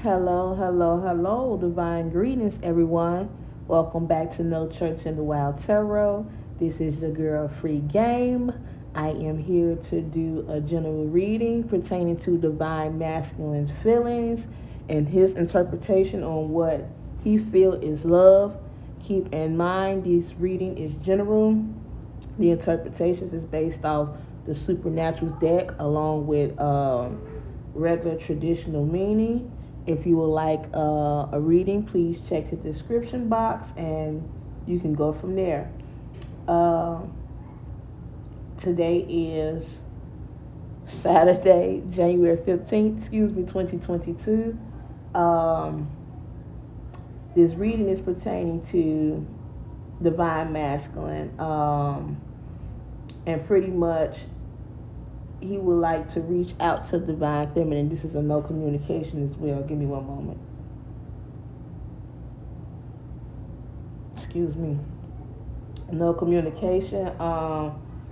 Hello, hello, hello, divine greetings, everyone. Welcome back to No Church in the Wild Tarot. This is your girl, Free Game. I am here to do a general reading pertaining to divine masculine's feelings and his interpretation on what he feel is love. Keep in mind, this reading is general. The interpretations is based off the Supernaturals deck along with regular traditional meaning. If you would like a reading, please check the description box and you can go from there. Uh, Today is Saturday, January 15th, 2022. Um, this reading is pertaining to divine masculine. And pretty much he would like to reach out to divine feminine. This is a no communication as well. Give me one moment. Excuse me. No communication.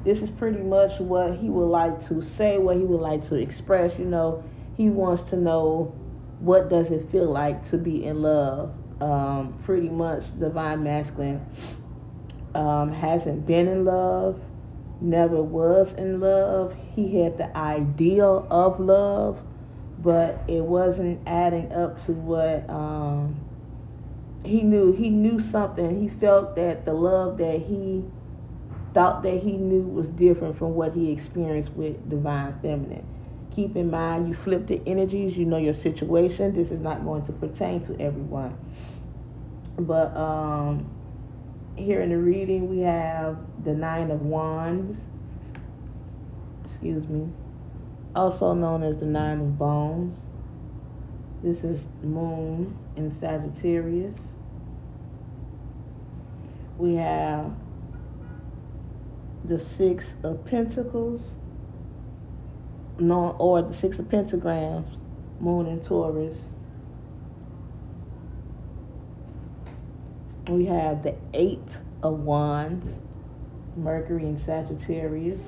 This is pretty much what he would like to say, what he would like to express. He wants to know, what does it feel like to be in love. Pretty much divine masculine hasn't been in love, never was in love. He had the ideal of love, but it wasn't adding up to what he knew. He knew something. He felt that the love that he thought that he knew was different from what he experienced with divine feminine. Keep in mind, you flip the energies, you know your situation. This is not going to pertain to everyone. But here in the reading, we have the Nine of Wands, also known as the Nine of Bones. This is Moon in Sagittarius. We have the Six of Pentacles, or the Six of Pentagrams, Moon in Taurus. We have the Eight of Wands, Mercury in Sagittarius.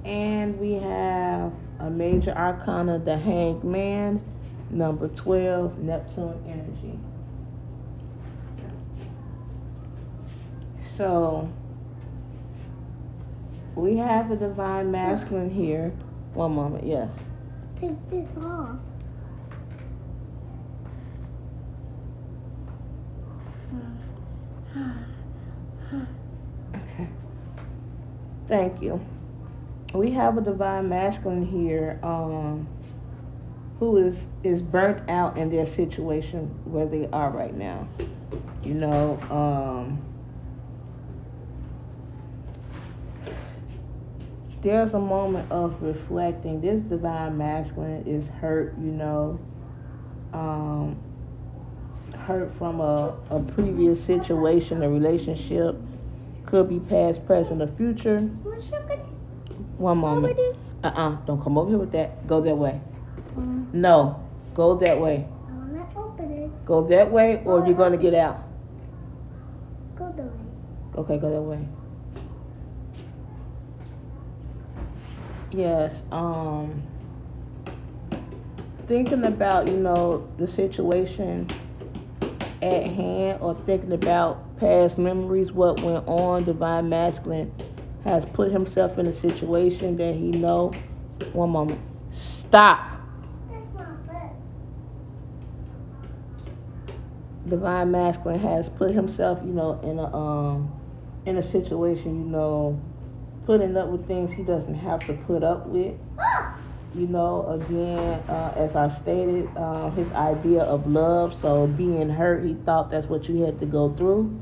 And we have a major arcana, the Hanged Man, number 12, Neptune energy. So, we have a divine masculine here. One moment, yes. Take this off. Okay. Thank you. We have a divine masculine here who is burnt out in their situation where they are right now. There's a moment of reflecting. This divine masculine is hurt, hurt from a previous situation, a relationship. Could be past, present, or future. One moment. Don't come over here with that. Go that way. No, go that way. I want to open it. Go that way, or you're going to get out. Go that way. Okay, go that way. Yes, thinking about, the situation at hand, or thinking about past memories, what went on, divine masculine has put himself in a situation that he know. One moment. Stop. Divine masculine has put himself, in a situation, putting up with things he doesn't have to put up with. Again, as I stated, his idea of love. So being hurt, he thought that's what you had to go through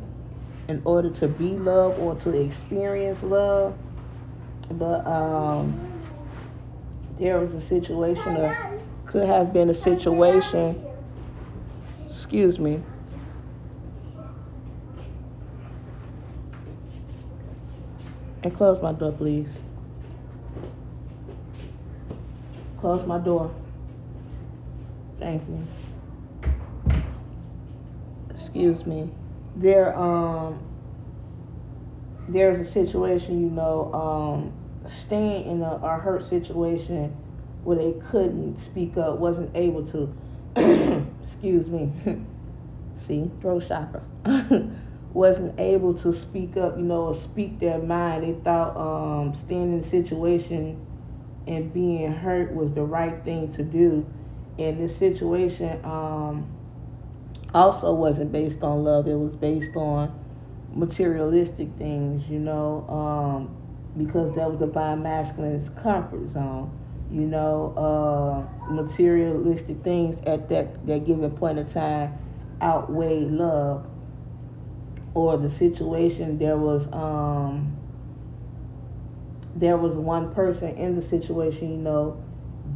in order to be loved or to experience love. But there was a situation, or could have been a situation, excuse me, and close my door, please. Close my door. Thank you. Excuse me. There's a situation, staying in a hurt situation where they couldn't speak up, wasn't able to, excuse me, see, throat chakra, wasn't able to speak up, or speak their mind. They thought staying in the situation and being hurt was the right thing to do. And this situation also wasn't based on love. It was based on materialistic things, because that was divine masculine's comfort zone. Materialistic things at that given point in time outweighed love. Or the situation, there was one person in the situation,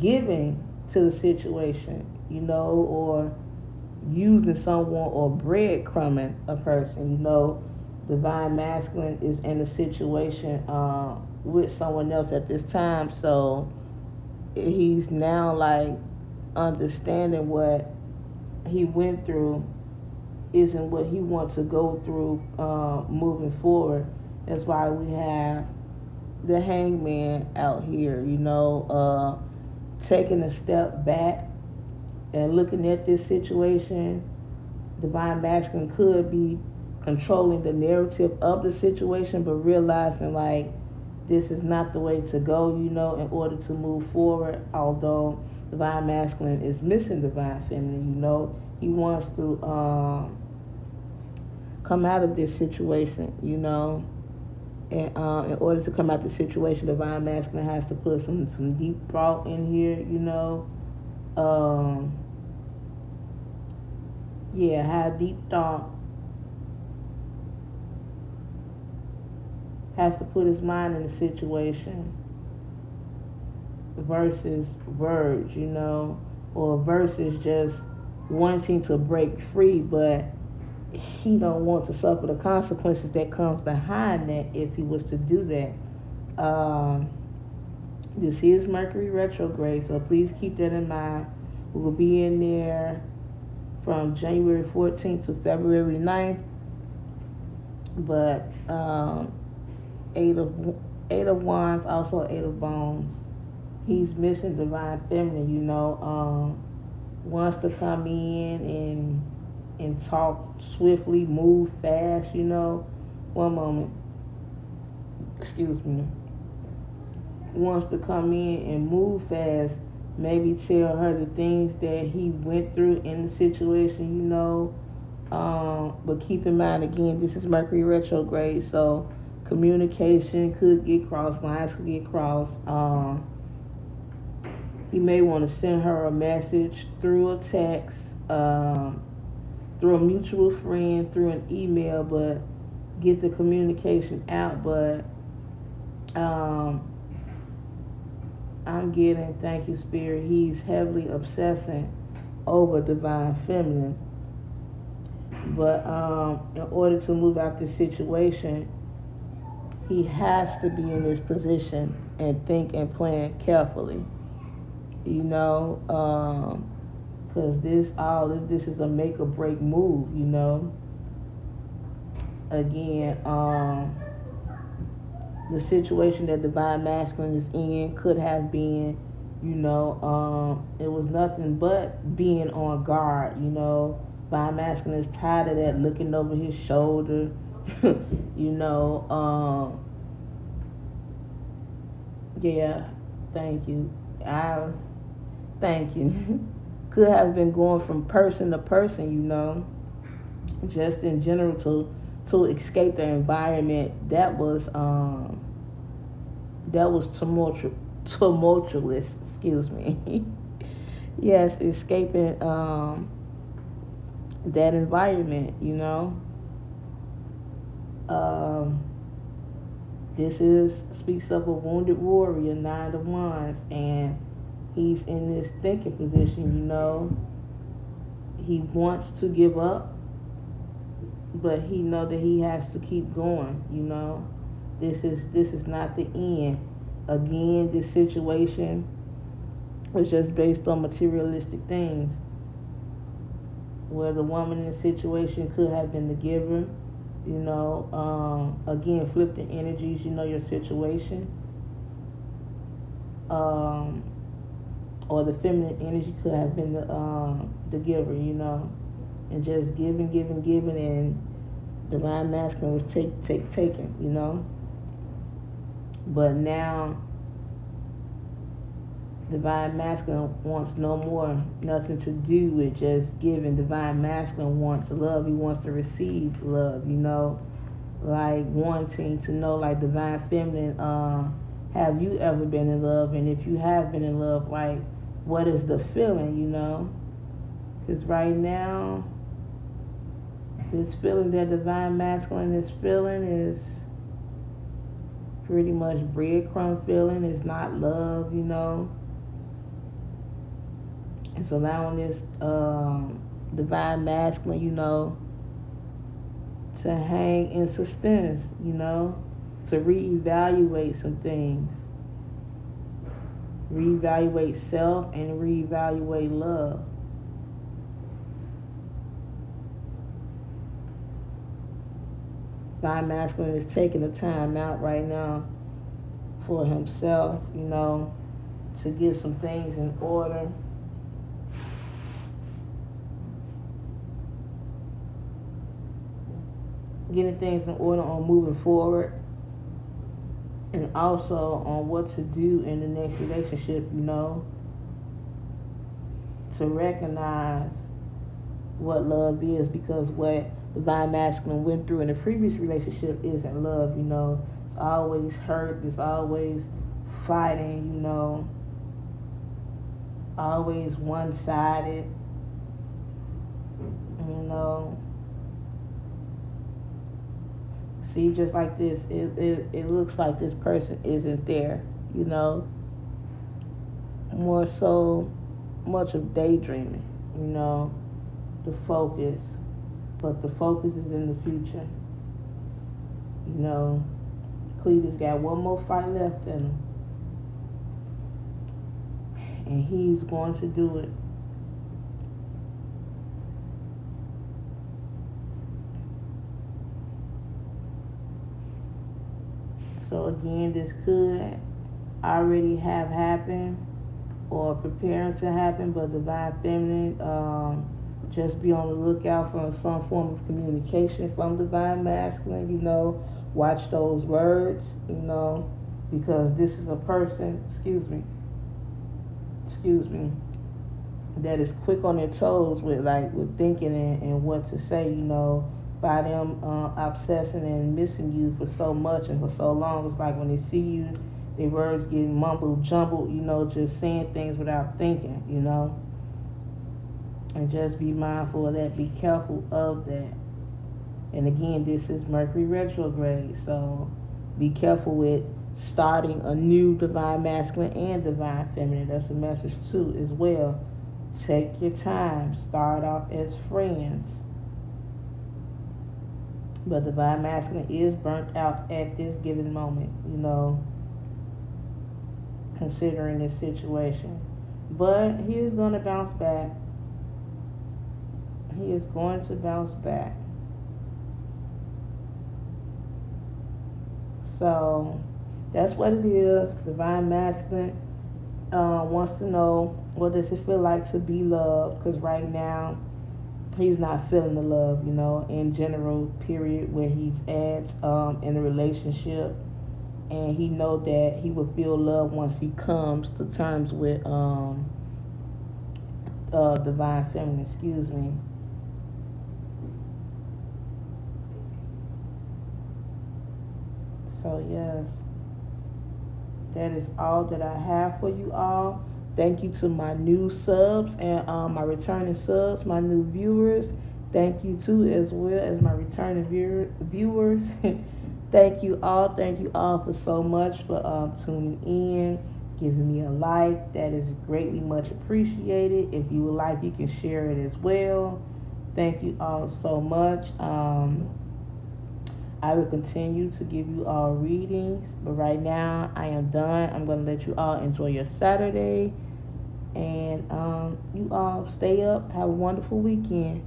giving to the situation, or using someone or breadcrumbing a person, divine masculine is in a situation with someone else at this time, so he's now like understanding what he went through isn't what he wants to go through moving forward. That's why we have the hangman out here, taking a step back and looking at this situation. Divine masculine could be controlling the narrative of the situation, but realizing like this is not the way to go, in order to move forward. Although divine masculine is missing divine feminine, he wants to come out of this situation, and in order to come out of the situation, divine masculine has to put some deep thought in here, have deep thought, has to put his mind in the situation versus words, or versus just wanting to break free, but he don't want to suffer the consequences that comes behind that if he was to do that. This is Mercury retrograde, so please keep that in mind. We will be in there from January 14th to February 9th, but eight of wands, also eight of bones. He's missing divine feminine, wants to come in and talk swiftly, move fast, One moment. Excuse me. Wants to come in and move fast, maybe tell her the things that he went through in the situation, but keep in mind, again, this is Mercury retrograde, so communication could get crossed, lines could get crossed. He may want to send her a message through a text, through a mutual friend, through an email, but get the communication out. But I'm getting, thank you, Spirit, he's heavily obsessing over divine feminine. But in order to move out this situation, he has to be in this position and think and plan carefully, because this is a make or break move, Again, the situation that divine masculine is in could have been, it was nothing but being on guard, Divine masculine is tired of that, looking over his shoulder, yeah, thank you. Thank you. Could have been going from person to person, just in general to escape the environment that was tumultuous. Excuse me. Yes, escaping that environment. This speaks of a wounded warrior, 9 of wands, and he's in this thinking position. He wants to give up, but he know that he has to keep going. This is not the end. Again, this situation was just based on materialistic things, where the woman in the situation could have been the giver. Again, flip the energies. Your situation. or the feminine energy could have been the giver, you know, and just giving, and divine masculine was taking, you know. But now divine masculine wants no more, nothing to do with just giving. Divine masculine wants love. He wants to receive love, you know, like wanting to know, like divine feminine. Have you ever been in love? And if you have been in love, like what is the feeling, you know? Because right now, this feeling that divine masculine is feeling is pretty much breadcrumb feeling. It's not love, you know. It's allowing this divine masculine, you know, to hang in suspense, you know, to reevaluate some things, reevaluate self and reevaluate love. Divine masculine is taking the time out right now for himself, you know, to get some things in order. Getting things in order on moving forward, and also on what to do in the next relationship, you know, to recognize what love is, because what divine masculine went through in the previous relationship isn't love, you know. It's always hurt, it's always fighting, you know, always one-sided, you know. See, just like this, it looks like this person isn't there, you know. More so much of daydreaming, you know, the focus. But the focus is in the future. You know, Cleveland's got one more fight left in him. And he's going to do it. So again, this could already have happened or preparing to happen, but divine feminine, just be on the lookout for some form of communication from divine masculine, you know. Watch those words, you know, because this is a person, excuse me, that is quick on their toes with thinking and what to say, you know. By them obsessing and missing you for so much and for so long, it's like when they see you, their words get mumbled, jumbled, you know, just saying things without thinking, you know. And just be mindful of that. Be careful of that. And again, this is Mercury retrograde, so be careful with starting a new divine masculine and divine feminine. That's a message too as well. Take your time. Start off as friends. But divine masculine is burnt out at this given moment, you know, considering this situation. But he is going to bounce back. He is going to bounce back. So that's what it is. Divine masculine wants to know, what does it feel like to be loved? Because right now he's not feeling the love, you know, in general, period, where he's at in a relationship. And he know that he will feel love once he comes to terms with divine feminine, excuse me. So yes, that is all that I have for you all. Thank you to my new subs and my returning subs, my new viewers. Thank you too, as well as my returning viewers. Thank you all for so much for tuning in, giving me a like. That is greatly much appreciated. If you would like, you can share it as well. Thank you all so much. I will continue to give you all readings, but right now I am done. I'm going to let you all enjoy your Saturday, and you all stay up. Have a wonderful weekend.